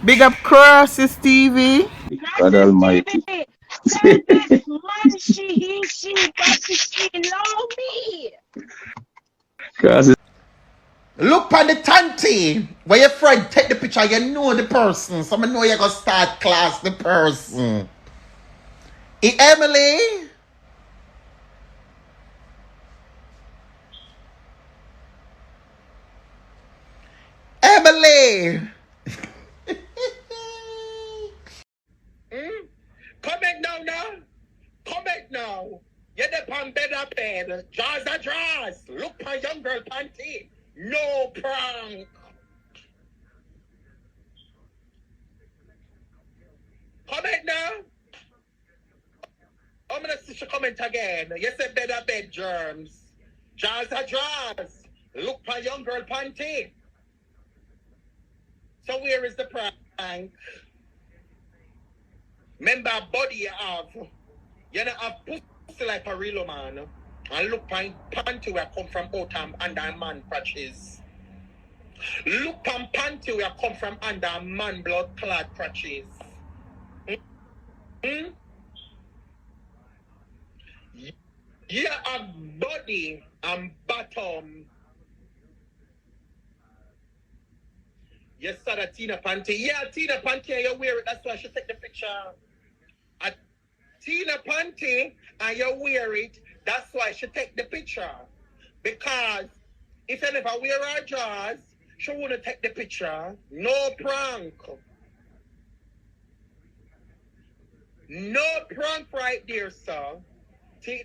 Big up Crosses TV. God Nurses Almighty. TV. Tell this man she, she love me. Cause Look on the tanty where your friend take the picture, you know the person. So I know you're gonna start class the person. Emily, Emily. Hmm? Come back now. Come back now. You the pan bed up bed. Jaws are draws. Look my young girl panty. No prank. Come back now. I'm gonna see you comment again. You said bed up bed germs. Jaws are draws. Look my young girl panty. So where is the prank? Remember body you have. You don't have pussy like a real man. And look my panty where I come from out under man crutches. Look on panty where I come from under man blood clad crutches. Hmm? Yeah, a body and bottom. You saw the Tina panty. Yeah, Tina panty, you wear it. That's why she take the picture. A Tina panty and you wear it. That's why she take the picture. Because if you never wear her drawers, she wouldn't take the picture. No prank. No prank right there, sir. See,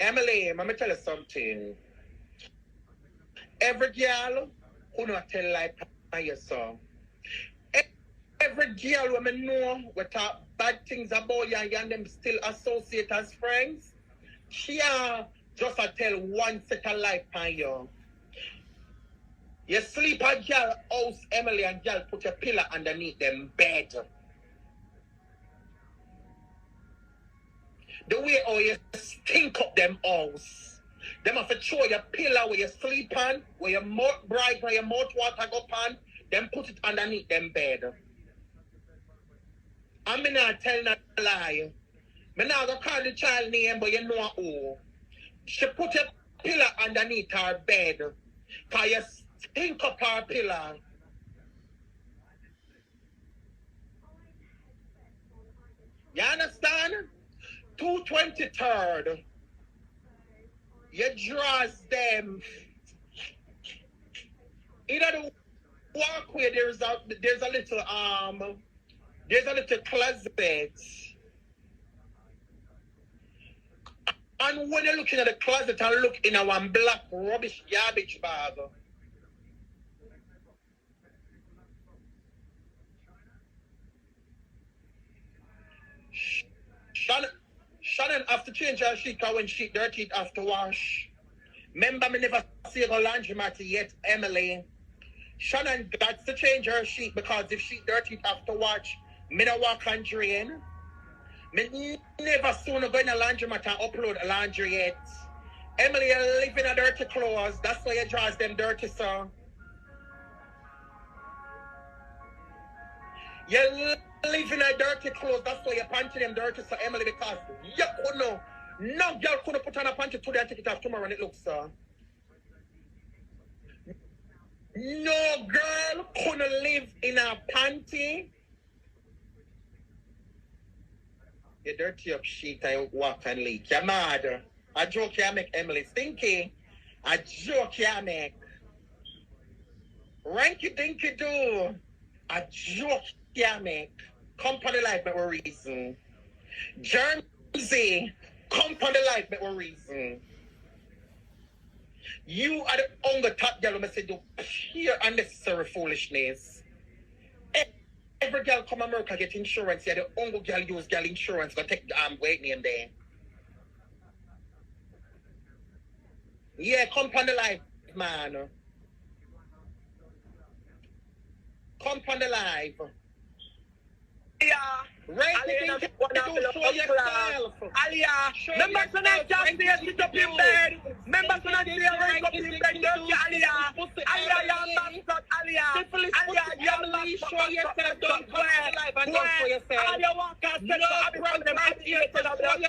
Emily, let me tell you something. Every girl who not tell lie on your son. Every girl when I know what talk bad things about you and them still associate as friends, she just a tell one set of lie on you. You sleep at girl house, Emily, and girl put a pillow underneath them bed. The way how you stink up them house. Them have to throw your pillow where you sleep on, where your mouth bright, where your mouth water go on, then put it underneath them bed. I'm not telling a lie. I'm not going to call the child name, but you know who. She put a pillow underneath her bed. Because you stink up her pillow. You understand? 223rd. You draws them. In the walkway, there's a little closet. And when you're looking at the closet and look in a one black rubbish garbage bag. Shannon have to change her sheet because when she dirty it have to wash. Remember me never see her laundromat yet, Emily. Shannon got to change her sheet because if she dirty it have to wash, me no walk and drain. Me never soon go in a laundromat and upload a laundry yet. Emily, you live in a dirty clothes. That's why you draws them dirty, so. You live in a dirty clothes. That's why you panty them dirty, so Emily, because you couldn't. No girl couldn't put on a panty today and take it off tomorrow and it looks so. No girl couldn't live in a panty. You dirty up sheet and you walk and leak. You're mad. A joke you make Emily stinky. A joke you make. Ranky dinky do. A joke you make. Company life but a reason. Jersey. Company life but a reason. You are the only top girl who say do pure unnecessary foolishness. Every girl come America get insurance. Yeah, the only girl use girl insurance. Go take the weight name there. Yeah, company life, man. Company life. Yeah. Aliyah, show yourself. Aliyah, remember tonight just say sit up in bed. Remember tonight say wake up in bed, dirty Aliyah. Aliyah, you're mascot, Aliyah. Aliyah, you're mascot. Show yourself, don't go life and don't show yourself. Aliyah walk and say for happy problem, happy eating a blood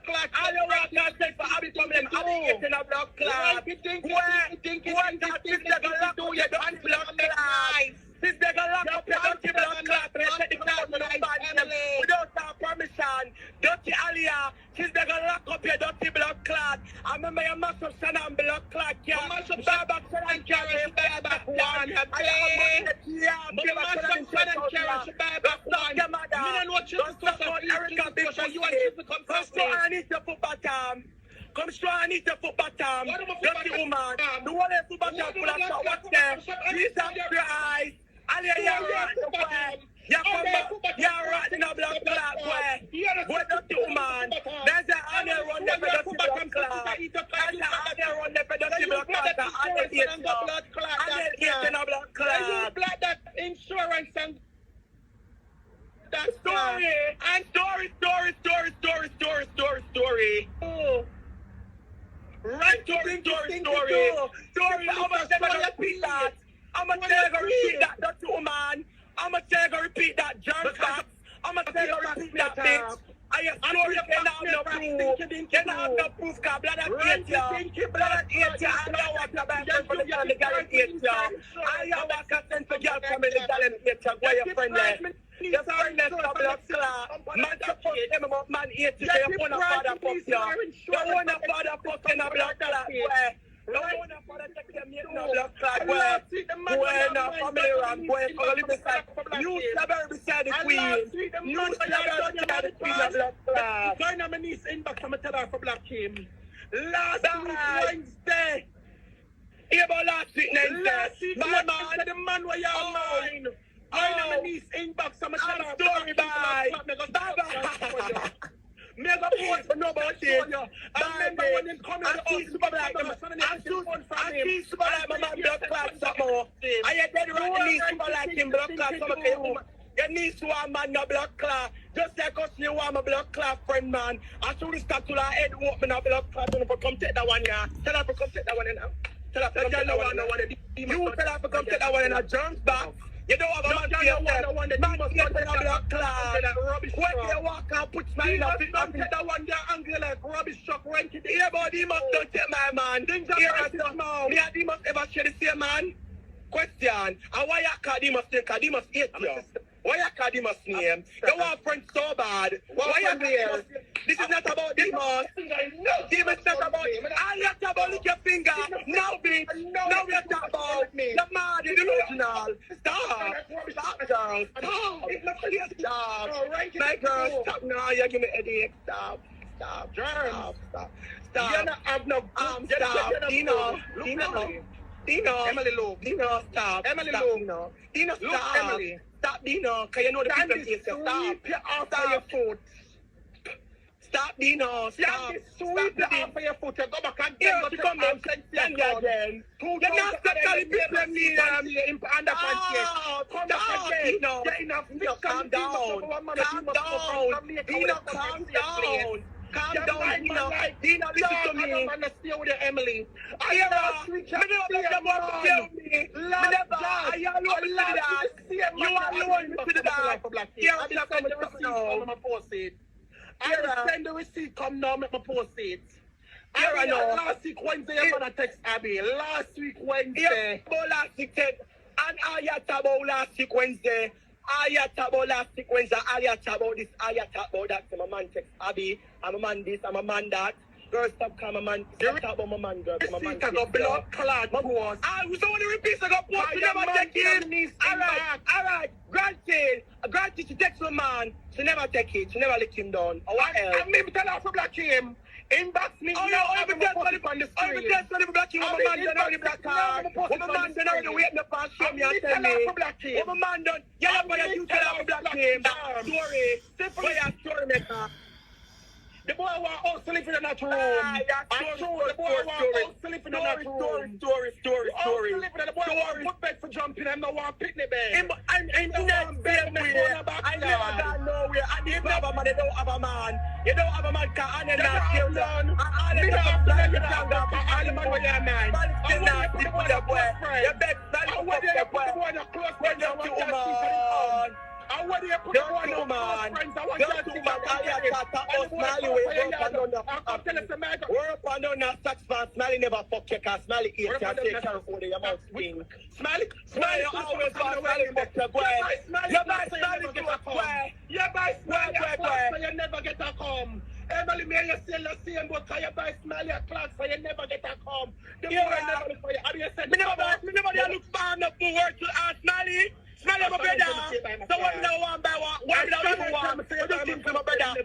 clot. Aliyah walk and say for happy problem, happy eating a blood clot. Where that is the lock up your dirty blood clot. This nigga lock up your dirty blood clot. Let the clot without our permission. Dirty Aliyah, this nigga lock up your dirty blood clot. I remember your mash up Shannon blood clot, yeah. Mash up Shannon carry, buy back one. Mash up Shannon carry, buy back one. Me don't know what you do. Erica, because you want to come first. I need to put bottom. Come strong, I need to foot bottom. Dirty woman. The one that foot bottom full of shot. What's there? Please have your eyes. Aliyah, you're right, boy. You're come back. You're right in a blood clot, boy. Boy, dirty woman. There's an Aliyah run there for dirty blood clot. There's an Aliyah run there for dirty blood clot. Aliyah eats in a blood clot. Aliyah eats in a blood clot. You blood that insurance and that story. And story. Oh. Right, story. I'm gonna tell you repeat that. I'm gonna tell you repeat that, dirty woman. I'm gonna tell you repeat that, John Fox. I'm gonna tell you repeat that, bitch. I have story cannot have no proof. Cannot have no proof, cause blood at 8 ya. Blood at 8 ya. I know what the bad for the girl in the gal at 8 ya. I have a consent for girl from the gal in 8 ya. Where your friend there? Your friend there's a blood clot. Man support them about man 8 ya. You want a father fuck ya. You want a father fuck in a blood clot. Where? You want a father take them in a blood clot. Where? Where na family ram. Where? For the beside. You strawberry beside the queen. You strawberry beside the queen of blood clot. Join on my niece inbox. I'm gonna tell her for Black Kim. Last week Wednesday. Here about last week Wednesday. My man, the man where you're mine. Join on my niece inbox. I'm gonna tell her story bye. Bye. Me go post for nobody. I remember when him come in the house, super like them. I see super like my man blood clot something. I had dead right the niece super like him blood clot something. Your niece want man no blood clot. Just like us you want my blood clot friend man. I should have start to her head open a blood clot and come take that one yeah. Tell her to come take that one now. Tell her to come take that one now. You tell her to come take that one in a germs back. You don't have a man to yourself. Man must get in a blood clot. When you walk and put smile in a fit, don't take that one there angry like rubbish truck rented. Yeah, but he must don't take my man. Here I say, me and he must ever share the same man? Question. And why you call he must think? Because he must hate you. Why you call Demas name? You want friends so bad. Why you there? This is not about Demas. Demas is not about him. All you talk about lick your finger. Now, bitch. Now we talk about me. The man is delusional. Stop. Stop, girl. Stop. My girl, stop now. You give me a headache. Stop. Stop. Stop. Stop. You don't have no stop. Dino. Emily Loeb. Dino, stop. Emily Loeb. Dino, stop. Emily. Stop, Dino, because you know the people here. Stop. Sweep off your foot. Stop, Dino. Stop. Sweep off your foot. You go back again. Go to come and send you again. You're not telling people me underpants. Come back again. Dino. Calm down. Calm down. Dino, calm down. Calm down, Dino. Dino, listen to me. I'm going to stay with you, Emily. I hear last week. I never want to tell me. I alone that. You alone to the dark. Here, I'm going to send the receipt. I'm going to post it. I'm going to send the receipt. Come now, make me post it. Here I know. Last week Wednesday, I'm going to text Abby. Last week Wednesday. Last week, and I talk about last week Wednesday. I talk about last week Wednesday. I talk about this. I talk about that. So my man text Abby. I'm a man this. I'm a man that. Girl, stop calling my man. Stop talk about my man, girl. My man text blood clot. I was on the repeat. I got post. You never take it. Alright. Granted, she text my man. She never take it. She never let him down. Or what else? And maybe tell her for black him. Inbox me. Oh no, every day on the screen. Every day on the black him. What my man done already black card. What my man done already wait up and show me and tell me. What my man done. Yeah, but you tell her for black him. Story. Simple as story maker. The boy was out sleeping in that room. The boy was out sleeping in that room. Story. The boy was put bed for jumping and no one picnic bed. I never got nowhere. I man, you don't have a man. You don't have a man, cause I'm not still done. And all the don't stuff have that to you get can up, go, but all the man with your man. man still And not when you still put the the boy. boyfriend, You beg, man, and fuck when you the put boy. the one of close friends, I Don't want you, that shit man. and when you put the one Don't you, of close man. friends, I want Don't that you, shit man. All you got to us, Smiley, we work on down I'll come tell us the man. We're up and down that sex man. Smiley never fuck you, cause Smiley eats you We're and up and take down care that- of your mouth stink. Smiley, Smiley, you always want Smiley fuck you, boy. You buy Smiley to a square. You buy Smiley a Boy, clock, so you never get a come. Emily, me you sell the same, but you buy Smiley a clock, so you never get a come. The boy never look for you. How do you say? Me never look for enough for work to ask Smiley. Smiley, my brother. So what me now want by what? What me now want? What do you think to my brother?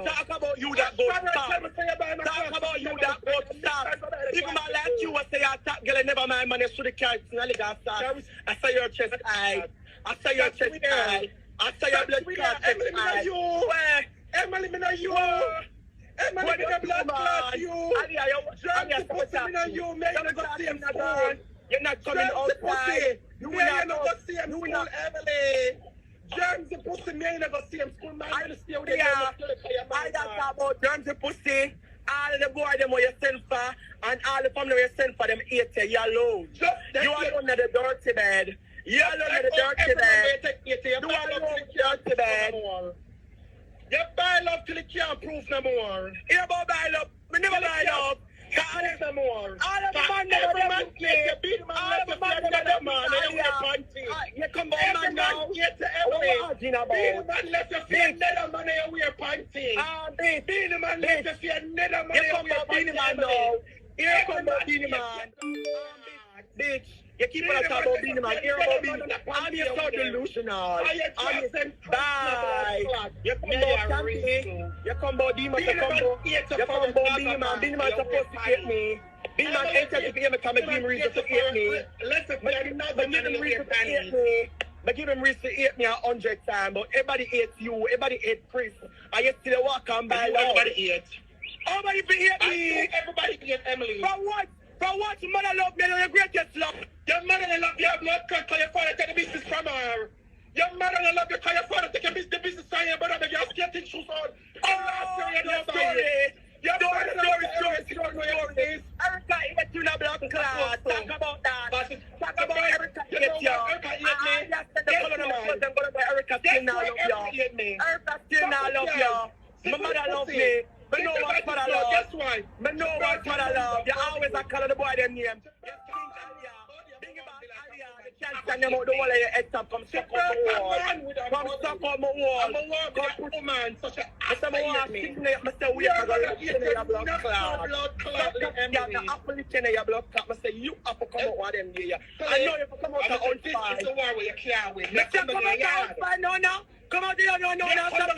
Talk about you that go stop. Talk about you that go stop. Even my like you was say attack girl, never mind man, you should have carried Smiley got stop. I saw your chest eye. I saw your chest eye. I saw your blood clot chest eye. Where? Emily, me know you. Emily, me know blood clot you. Jeremy, pussy, me know you. Me you go see him school. You're not coming outside. You will not go see him school, Emily. Germs and pussy, me you go see him school. Man, I'm gonna stay with you. I talk about germs and pussy. All the boy them where you send for, and all the family where you send for them hate you. You alone. You alone at the dirty bed. You alone at the dirty bed. You alone at the dirty bed. You buy love till you can't prove no more. You about buy love. Me never buy love. No more. All of the man never man play. beat man All of the man never man. You come on man now. Get to What every. you about? Beat man left your fear nether man you wear panty. Beat man left your fear nether man You you come wear on Beanie Man panty. now. Here come on Beanie Man. Bitch. You keep on talking about Beanie Man. Hear about Beanie Man. I'm here so delusional. Bye. You come about Canty. You come about Demon. You come about Beanie Man. Beanie Man supposed to hate me. Beanie Man ain't trying to hate me because I give him reason to hate me. I give him reason to hate me. I give him reason to hate me 100 times. But everybody hates you. Everybody hates Chris. And you still walk on by love. Everybody hates. Everybody hate me. Everybody hates Emily. For what? For what? Your mother love me and your greatest love. Your mother don't love your blood clot because your father take the business from her. Your mother don't love you because your father take the business from your brother but you're skating shoes on. Your story. Erica hate you in a blood clot. Talk about that. Talk about Erica hate you. Erica hate me. The color of my clothes, I'm going to buy Erica still now love you. Erica still now love you. My mother love me. But no one for the love. Guess why? But no one for the love. You always a color the boy them name. Can't stand them out the wall of your head top, come suck up my wall. Come suck up my wall. I'm a war with a woman, such a Mr. Moore, Mr. Weir, I got a in your blood clot. The apple in your blood clot. Mr. You have to come out with them here. I know you have to come out of outside. It's a war where you can't win. Mr. Come out of outside, no. Come out there, no. Stop